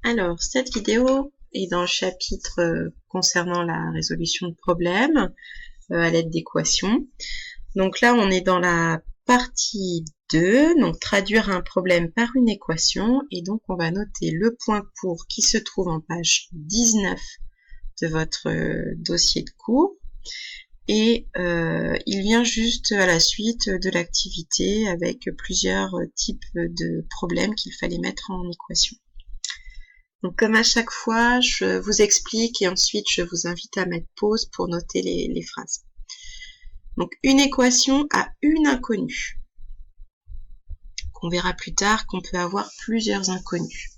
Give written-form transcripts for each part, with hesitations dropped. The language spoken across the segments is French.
Alors, cette vidéo est dans le chapitre concernant la résolution de problèmes à l'aide d'équations. Donc là, on est dans la partie 2, donc traduire un problème par une équation. Et donc, on va noter le point pour qui se trouve en page 19 de votre dossier de cours. Et il vient juste à la suite de l'activité avec plusieurs types de problèmes qu'il fallait mettre en équation. Donc comme à chaque fois, je vous explique et ensuite je vous invite à mettre pause pour noter les phrases. Donc une équation a une inconnue. On verra plus tard qu'on peut avoir plusieurs inconnues.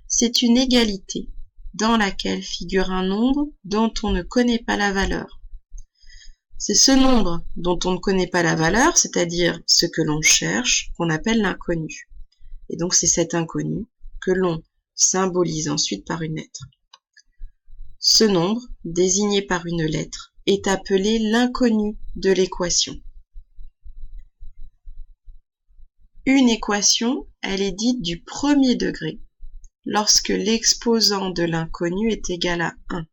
C'est une égalité dans laquelle figure un nombre dont on ne connaît pas la valeur. C'est ce nombre dont on ne connaît pas la valeur, c'est-à-dire ce que l'on cherche, qu'on appelle l'inconnu. Et donc c'est cet inconnu que l'on symbolise ensuite par une lettre. Ce nombre, désigné par une lettre, est appelé l'inconnu de l'équation. Une équation, elle est dite du premier degré lorsque l'exposant de l'inconnu est égal à 1.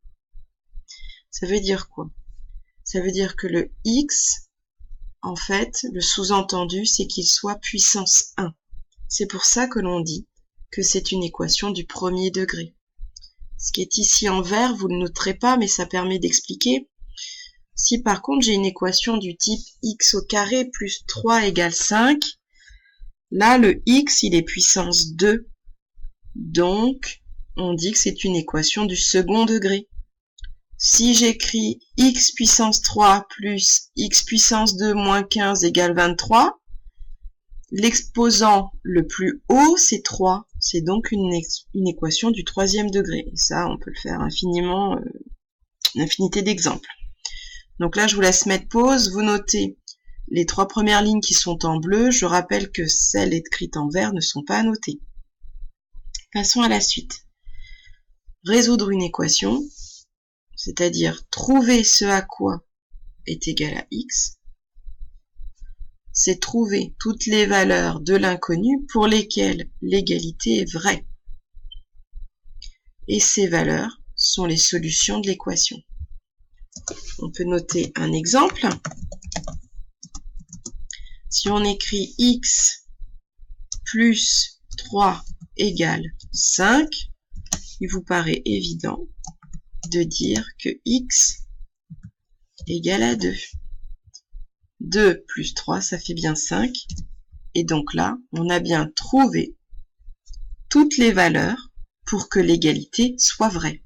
Ça veut dire quoi? Ça veut dire que le x, en fait, le sous-entendu, c'est qu'il soit puissance 1. C'est pour ça que l'on dit que c'est une équation du premier degré. Ce qui est ici en vert, vous ne le noterez pas, mais ça permet d'expliquer. Si par contre j'ai une équation du type x au carré plus 3 égale 5, là le x il est puissance 2. Donc on dit que c'est une équation du second degré. Si j'écris x puissance 3 plus x puissance 2 moins 15 égale 23, l'exposant le plus haut, c'est 3. C'est donc une équation du troisième degré. Et ça, on peut le faire infiniment, une infinité d'exemples. Donc là, je vous laisse mettre pause. Vous notez les 3 premières lignes qui sont en bleu. Je rappelle que celles écrites en vert ne sont pas annotées. Passons à la suite. Résoudre une équation, c'est-à-dire trouver ce à quoi est égal à x, c'est trouver toutes les valeurs de l'inconnu pour lesquelles l'égalité est vraie. Et ces valeurs sont les solutions de l'équation. On peut noter un exemple. Si on écrit x plus 3 égale 5, il vous paraît évident de dire que x égale à 2. 2 plus 3, ça fait bien 5. Et donc là, on a bien trouvé toutes les valeurs pour que l'égalité soit vraie.